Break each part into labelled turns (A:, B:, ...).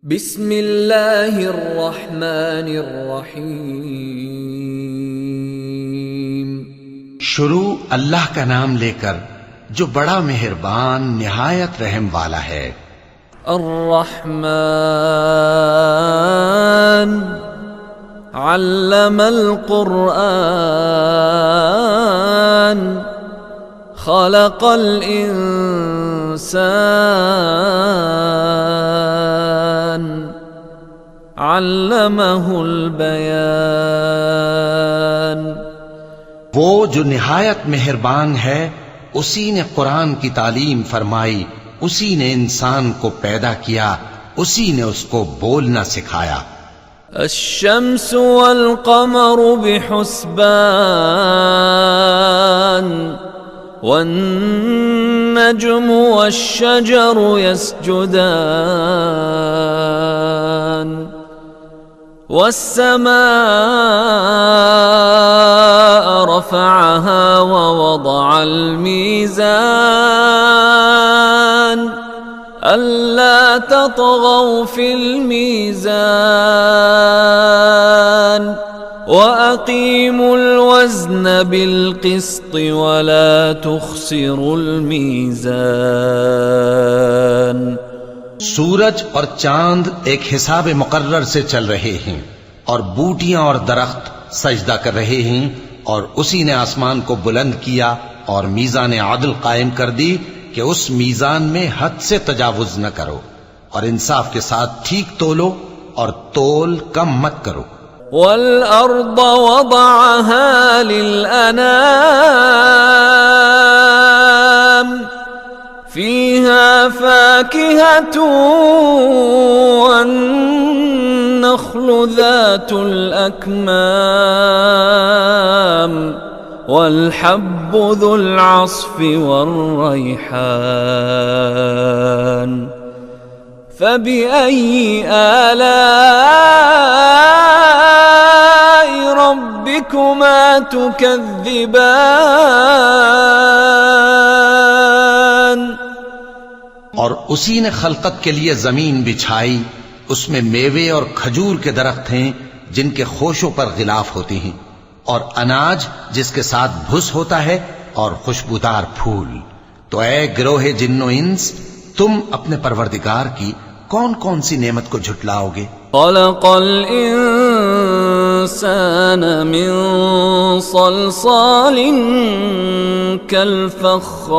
A: बिस्मिल्लाहिर्रहमानिर्रहीम।
B: शुरू अल्लाह का नाम लेकर जो बड़ा मेहरबान निहायत रहम वाला है।
A: अर्रहमान अल्लमल कुरआन खलक़ल इंसान अल्लमहुल बयान।
B: वो जो निहायत मेहरबान है, उसी ने कुरान की तालीम फरमाई, उसी ने इंसान को पैदा किया, उसी ने उसको बोलना सिखाया।
A: अश्शम्सु वल क़मरु बिहुस्बान वन्नज्मु वश्शजरु यस्जुदान वस्समाअ रफ़अहा ववदअल मीज़ान अल्ला ततगौ फिल मीज़ान वअक़ीमुल वज़्न बिल क़िस्ति वला तुख़्सिरुल मीज़ान।
B: सूरज और चांद एक हिसाब मुकर्रर से चल रहे हैं और बूटियां और दरख्त सजदा कर रहे हैं, और उसी ने आसमान को बुलंद किया और मीज़ान आदल कायम कर दी कि उस मीज़ान में हद से तजावुज न करो, और इंसाफ के साथ ठीक तोलो और तोल कम मत करो।
A: वल अर्द वदअहा लिल अनाम फीहा फाकिहतु वन्नख्लु ज़ातुल अकमाम वल्हब्बु ज़ुल अस्फ़ि वर्रैहान फबिअय्यि आलाइ रब्बिकुमा तुकज़्ज़िबान।
B: और उसी ने खलकत के लिए जमीन बिछाई, उसमें मेवे और खजूर के दरख्त हैं जिनके खोशों पर गिलाफ होती हैं, और अनाज जिसके साथ भुस होता है, और खुशबूदार फूल। तो ऐ गिरोहे जिन्नो इंस, तुम अपने परवरदिगार की कौन कौन सी नेमत को झुटलाओगे।
A: खलक़ल इंसान मिन सलसालिन कल फ़ख़्ख़ार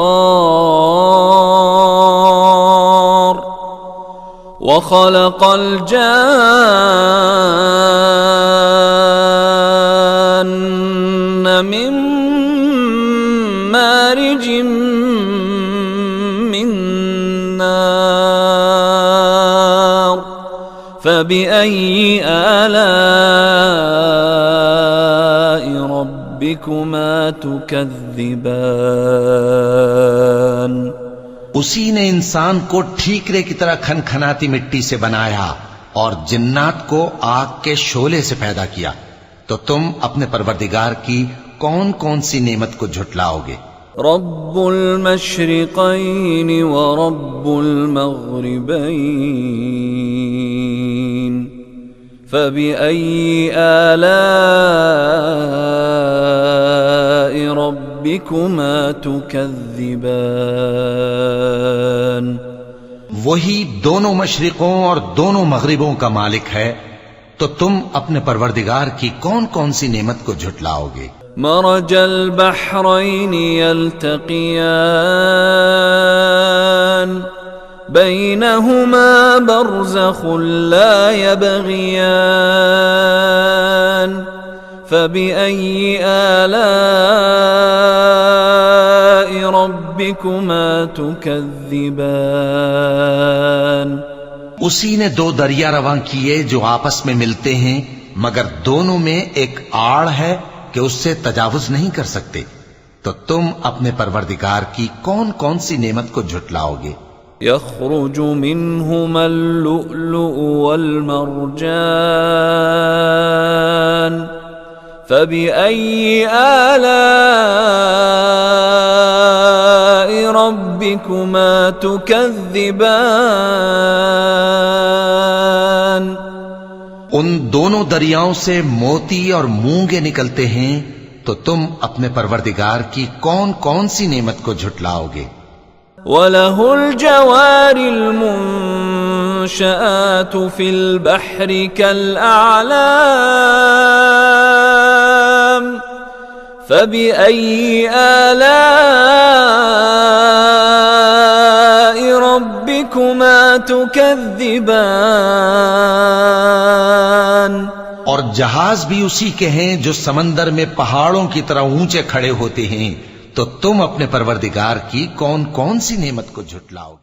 A: व खलक़ल जान्न मिन मारिजिम मिन नार फबिअय्यि आलाइ रब्बिकुमा तुकज़्ज़िबान।
B: उसी ने इंसान को ठीकरे की तरह खनखनाती मिट्टी से बनाया और जिन्नात को आग के शोले से पैदा किया। तो तुम अपने परवरदिगार की कौन कौन सी नेमत को झुटलाओगे।
A: रब्बुल मशरिक़ैन व रब्बुल मग़रिबैन फबिअय्यि आलाइ रब्बिकुमा तुकज़्ज़िबान।
B: वही दोनों मशरिकों और दोनों मगरिबों का मालिक है, तो तुम अपने परवरदिगार की कौन कौन सी नेमत को झुटलाओगे।
A: मरजल बहरैन यल्तक़ियान बैनहुमा बरज़ख़ुन ला यबग़ियान फबिअय्यि आलाइ रब्बिकुमा तुकज़्ज़िबान।
B: उसी ने दो दरिया रवां किए जो आपस में मिलते हैं, मगर दोनों में एक आड़ है कि उससे तजावुज नहीं कर सकते। तो तुम अपने परवरदिगार की कौन कौन सी नेमत को झुटलाओगे।
A: यख़्रुजु मिन्हुमल लुअ्लुअु वल मरजान फबिअय्यि आलाइ रब्बिकुमा तुकज़्ज़िबान।
B: उन दोनों दरियाओं से मोती और मूंगे निकलते हैं, तो तुम अपने परवरदिगार की कौन कौन सी नेमत को झुटलाओगे।
A: वलहुल जवारिल मुंशआतु फिल बहरि कल आलाम फबिअय्यि आलाइ रब्बिकुमा तुकज़्ज़िबान।
B: और जहाज भी उसी के हैं जो समंदर में पहाड़ों की तरह ऊंचे खड़े होते हैं, तो तुम अपने परवरदिगार की कौन कौन सी नेमत को झुटलाओगे।